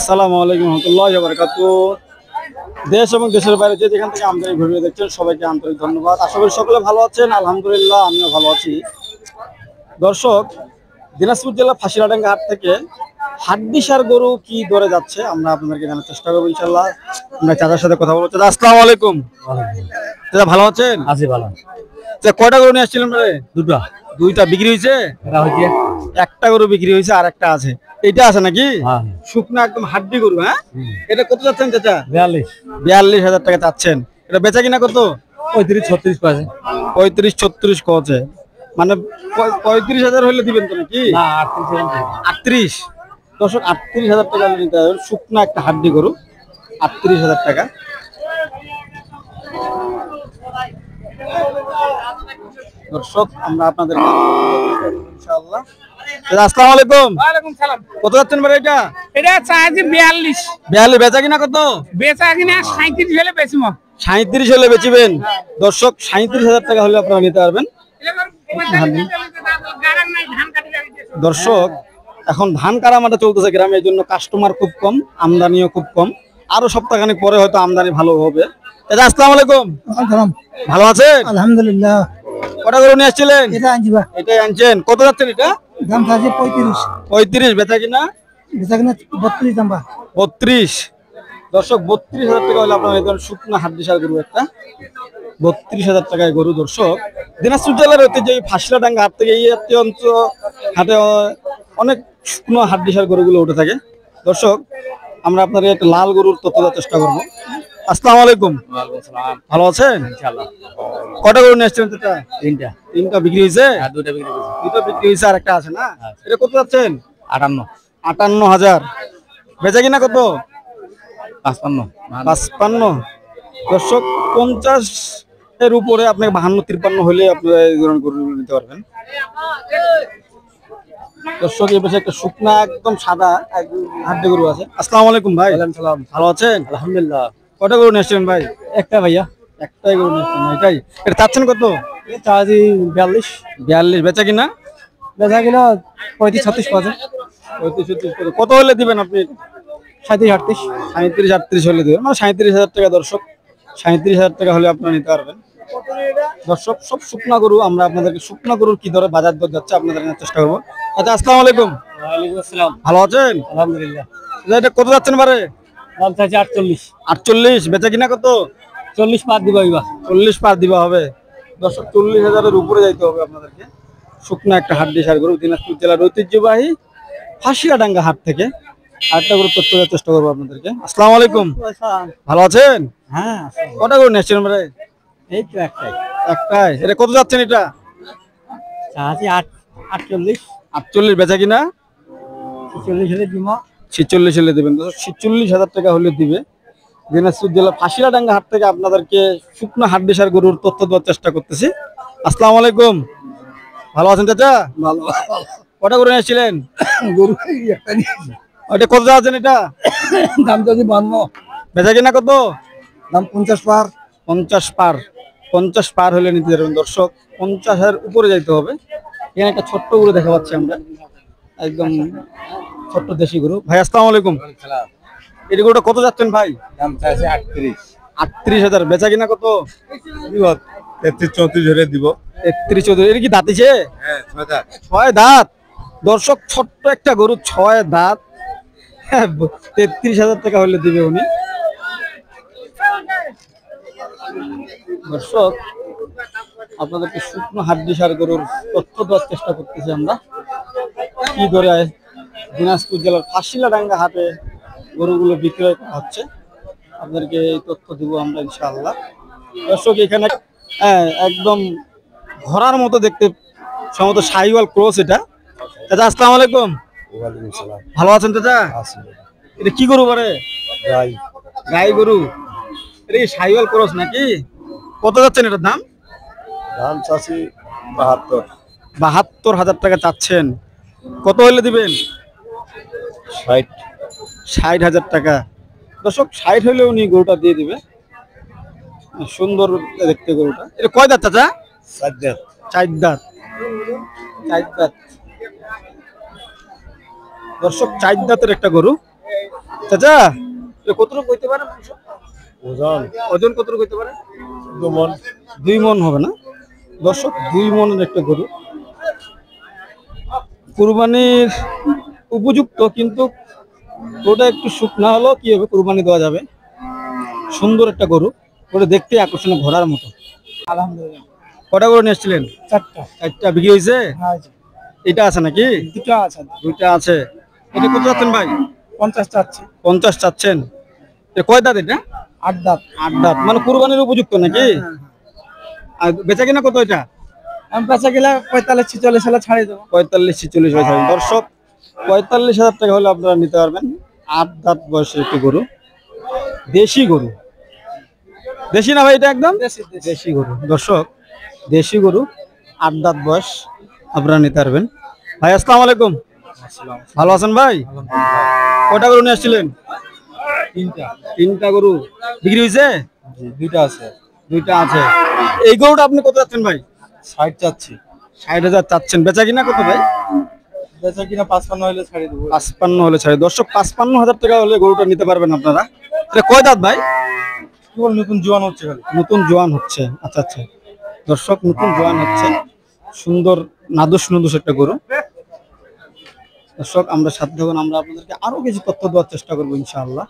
আসসালামু আলাইকুম রহমতুল্লাহি ওয়া বারাকাতুহু। দেশ এবং দেশের বাইরে যে যেখান থেকে আমাদের এই ভিডিও দেখছেন সবাইকে আন্তরিক ধন্যবাদ। আশা করি সকলে ভালো আছেন, আলহামদুলিল্লাহ আমিও ভালো আছি। দর্শক, দিনাজপুর জেলা ফাঁসিলাডাঙ্গা হাট থেকে হাড্ডিসার গরু কি দরে যাচ্ছে আমরা আপনাদেরকে জানার চেষ্টা করবো ইনশাআল্লাহ। আমরা চাচার সাথে কথা বলবো। চাচা আসসালামু আলাইকুম। চাচা ভালো আছেন? আছি ভালো। কয়টা গরু নিয়ে আসছিলেন? দুইটা বিক্রি হয়েছে? একটা গরু বিক্রি হয়েছে আর একটা আছে। এটা আছে নাকি? শুকনা একদম হাড্ডি গরু। হ্যাঁ, এটা কত যাচ্ছেন চাচা? 42,000 টাকা চাচ্ছেন। এটা বেচা কিনা কত? 35-36 পাচ্ছে। 35-36 কছে, মানে 35,000 হলে দিবেন তো নাকি? 38। দর্শক 38,000 টাকা নিতে হবে। শুকনা একটা হাড্ডি গরু, 38,000 টাকা। দর্শক আমরা আপনাদের ইনশাআল্লাহ। আসসালামু আলাইকুম। ওয়ালাইকুম সালাম। কত যাচ্ছেন ভাই এটা? এটা চাইছি 42। 42 বেচা কিনা কত? বেচা কিনা 37 হলে বেচবো। 37 হলে বেচবেন। দর্শক 37,000 টাকা হলে আপনারা নিতে পারবেন। দর্শক এখন ধান কাটামাটা চলতেছে গ্রামে, এই জন্য কাস্টমার খুব কম, আমদানিও খুব কম। আরো সপ্তাহখানেক পরে হয়তো আমদানি ভালো হবে। দাদা আসসালামু আলাইকুম। ভালো আছেন? আলহামদুলিল্লাহ। কটা গরু নিয়ে আসছিলেন? এটা আনজিবা। এটাই আনছেন। কত যাচ্ছেন এটা? দাম আছে 35। 35 বেচা কিনা? বেচা কিনা 32 দাম। 32। দর্শক 32,000 টাকা হলে আপনার এই ধরনের শুকনো হাড্ডিসার গরু একটা 32,000 টাকায় গরু। দর্শক দিনাজপুর জেলার ঐতিহ্যবাহী ফাঁসিলাডাঙ্গা হাট থেকে এই অঞ্চল হাটে অনেক শুকনো হাড্ডিসার গরুগুলো উঠে থাকে। দর্শক আমরা আপনার একটা লাল গরুর তথ্য দেওয়ার চেষ্টা করবো। আসসালামু আলাইকুম। ভালো আছেন? কটা গরু নিয়ে আসছেন? তিনটা বিক্রি হয়েছে? দুটো বিক্রি হয়েছে আর একটা আছে না? এটা কত যাচ্ছেন? 58,000। বেচা কিনা কত? 55। দর্শক 50 এর উপরে আপনাকে 52-53 হলে আপনারা এই ধরনের গরু নিতে পারবেন। দর্শক এই পাশে একটা শুকনা একদম সাদা হাড্ডি গরু আছে। আসসালামু আলাইকুম ভাই। ভালো আছেন? আলহামদুলিল্লাহ। কটা গরু নিয়ে আসছেন ভাই? একটা ভাইয়া। একটাই গরু নিয়ে আসছেন। এটাই এটা চাচ্ছেন কত? চার্জি 42। বেচা কিনা? বেচা কিনা 35-36 পাচ্ছে। 35-36 কত হলে দিবেন আপনি? 37-38। 37-38 হলে দিবেন, মানে 37,000 টাকা। দর্শক 37,000 টাকা হলে আপনারা নিতে পারবেন। দর্শক সব শুকনা গরু, আমরা আপনাদেরকে শুকনা গরুর কি দরে বাজার দর যাচ্ছে আপনাদের জানার চেষ্টা করবো। আচ্ছা আসসালামু আলাইকুম। ওয়ালাইকুম আসসালাম। ভালো আছেন? আলহামদুলিল্লাহ। এটা কত যাচ্ছেন বারে? দাম চাইছে 48। 48 বেচা কিনা কত? 40 পার দিবা হইবা। 40 পার দিবা হবে। দর্শক 40,000-এর উপরে যাইতে হবে আপনাদেরকে। শুকনা একটা হাড্ডিসার গরু দিনাজপুর জেলার ঐতিহ্যবাহী ফাঁসিলাডাঙ্গা হাট থেকে আরেকটা গরু তথ্য দেওয়ার চেষ্টা করবো আপনাদেরকে। আসসালামু আলাইকুম। ভালো আছেন? হ্যাঁ। কটা গরু নিয়ে আসছেন ভাই? এই তো একটাই। এটা কত যাচ্ছেন এটা? চাইছে 48। 48 বেচা কিনা? 46 হলে দিব। 46 হলে দেবেন। 46,000 টাকা হলে দিবে। দিনাজপুর জেলা ফাঁসিলাডাঙ্গা হাট থেকে আপনাদেরকে শুকনো হাড্ডিসার গরুর তথ্য দেওয়ার চেষ্টা করতেছি। আসসালামু আলাইকুম। ভালো আছেন চাচা? ভালো। কটা গরু নিয়ে আসছিলেন? গরু একটা নিয়েছি। ওটা কত যাচ্ছেন এটা? দাম যদি 52। বেচা কিনা কত? দাম 50 পার। 50 পার। 50 পার হলে নিতে পারবেন। দর্শক 50,000 উপরে যাইতে হবে। এখানে একটা ছোট্ট গরু দেখা পাচ্ছি আমরা, একদম ছোট্ট দেশি গরু। ভাই আসসালামু আলাইকুম। এই গরুটা কত যাচ্ছেন ভাই? দাম চাইছে 38। 38,000 বেচা কিনা কত? 33-34 হলে দিব। 33-34। এটা কি দাঁতিছে? হ্যাঁ, 6 দাঁত। 6 দাঁত। দর্শক ছোট্ট একটা গরু, 6 দাঁত। 33,000 টাকা হলে দিবে উনি। দর্শক আপনাদেরকে শুকনো হাড্ডিসার গরুর তথ্য দেওয়ার চেষ্টা করতেছি আমরা, কি দরে দিনাজপুর জেলার ফাঁসিলাডাঙ্গা হাটে গরুগুলো বিক্রয় করা হচ্ছে। আপনাদেরকে এই তথ্য দিব আমরা ইনশাআল্লাহ। দর্শক এখানে একদম ঘোড়ার মতো দেখতে, সম্ভবত শাহিওয়াল ক্রস। এটা চাচা আসসালামু আলাইকুম। ওয়ালাইকুম সালাম। ভালো আছেন চাচা? এটা কি গরু বারে? গাই গরু। এটা কি শাহিওয়াল ক্রস নাকি? কত যাচ্ছেন এটার দাম? দাম চাচ্ছি 72। 72,000 টাকা চাচ্ছেন। কত হলে দিবেন? 60,000 টাকা। দর্শক 60 হলে উনি গরুটা দিয়ে দিবে। সুন্দর দেখতে গরুটা। এটা কয় দাঁত চাচা? 4 দাঁত। 4 দাঁত। 4 দাঁত। দর্শক 4 দাঁতের একটা গরু। চাচা কতটুকু হইতে পারে মাংস? ওজন ওজন কতটুকু হইতে পারে? 2 মণ। 2 মণ হবে না দর্শক? 2 মণের একটা গরু, কুরবানির উপযুক্ত, কিন্তু ওটা একটু শুকনা হলো কি হবে, কুরবানি দেওয়া যাবে। সুন্দর একটা গরু, ওটা দেখতে আকর্ষণীয়, ঘোড়ার মতো। আলহামদুলিল্লাহ। কটা গরু নিয়ে এসেছিলেন? 4টা। 4টা বিক্রি হয়েছে? হ্যাঁ জি। এটা আছে নাকি? 2টা আছে। 2টা আছে। এটা কত চাচ্ছেন ভাই? 50 চাচ্ছি। 50 চাচ্ছেন। এটা কয় দাঁত এটা? 8 দাঁত। 8 দাঁত, মানে কুরবানির উপযুক্ত নাকি? আর বেচা কিনা কত এটা? আমি বেচা গেলে 45-46 সালে ছাড়িয়ে দেবো। 45-46 বছর। দর্শক 45,000 টাকা হলে আপনারা নিতে পারবেন। 8 দাঁত বয়সের একটি গরু, দেশি গরু। দেশি না ভাই এটা? একদম দেশি গরু দর্শক, দেশি গরু, 8 দাঁত বয়স, আপনারা নিতে পারবেন। ভাই আসসালামু আলাইকুম। ভালো আছেন ভাই? কটা গরু নিয়ে আসছিলেন? 3টা গরু বিক্রি হয়েছে? জি 2টা আছে। 2টা আছে। এই গরুটা আপনি কত চাচ্ছেন ভাই? 60 চাচ্ছি। 60,000 চাচ্ছেন। বেচা কিনা কত ভাই? বেচা কিনা 55 হলে ছাড়িয়ে দেবো। 55 হলে ছাড়ে। দর্শক 55,000 টাকা হলে গরুটা নিতে পারবেন আপনারা। এটা কয় দাঁত ভাই? কেবল নতুন জোয়ান হচ্ছে খালি। নতুন জোয়ান হচ্ছে। আচ্ছা আচ্ছা দর্শক, নতুন জোয়ান হচ্ছে, সুন্দর নাদুস নুদুস একটা গরু। দর্শক আমরা সাথে থাকুন, আমরা আপনাদেরকে আরো কিছু তথ্য দেওয়ার চেষ্টা করবো ইনশাআল্লাহ।